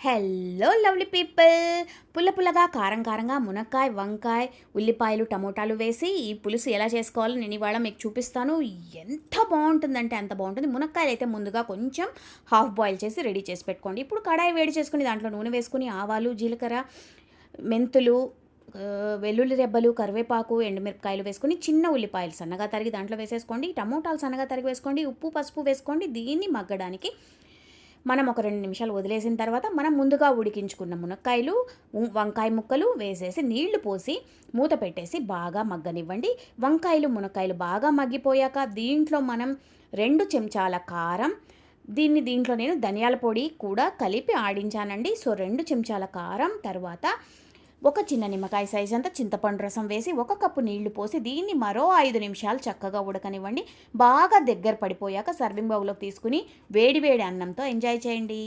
Hello lovely people. పుల్ల పుల్లగా కారం కారంగా మునక్కాయ వంకాయ ఉల్లిపాయలు టమోటాలు వేసి ఈ పులుసు ఎలా చేసుకోవాలో నేను ఇవాళ మీకు చూపిస్తాను. ఎంత బాగుంటుందంటే అంత బాగుంటుంది. మునక్కాయలు అయితే ముందుగా కొంచెం హాఫ్ బాయిల్ చేసి రెడీ చేసి పెట్టుకోండి. ఇప్పుడు కడాయి వేడి చేసుకుని దాంట్లో నూనె వేసుకుని ఆవాలు జీలకర్ర మెంతులు వెల్లుల్లి రెబ్బలు కరివేపాకు ఎండుమిరపకాయలు వేసుకొని చిన్న ఉల్లిపాయలు సన్నగా తరిగి దాంట్లో వేసేసుకోండి. టమోటాలు సన్నగా తరిగి వేసుకోండి. ఉప్పు పసుపు వేసుకోండి. దీన్ని మగ్గడానికి మనం ఒక 2 నిమిషాలు వదిలేసిన తర్వాత మనం ముందుగా ఉడికించుకున్న మునక్కాయలు వంకాయ ముక్కలు వేసేసి నీళ్లు పోసి మూత పెట్టేసి బాగా మగ్గనివ్వండి. వంకాయలు మునక్కాయలు బాగా మగ్గిపోయాక దీంట్లో మనం 2 చెంచాల కారం, దీంట్లో నేను ధనియాల పొడి కూడా కలిపి ఆడించానండి. సో 2 చెంచాల కారం, తర్వాత ఒక చిన్న నిమ్మకాయ సైజ్ అంతా చింతపండు రసం వేసి 1 కప్పు నీళ్లు పోసి దీన్ని మరో 5 నిమిషాలు చక్కగా ఉడకనివ్వండి. బాగా దగ్గర పడిపోయాక సర్వింగ్ బౌల్లోకి తీసుకుని వేడి వేడి అన్నంతో ఎంజాయ్ చేయండి.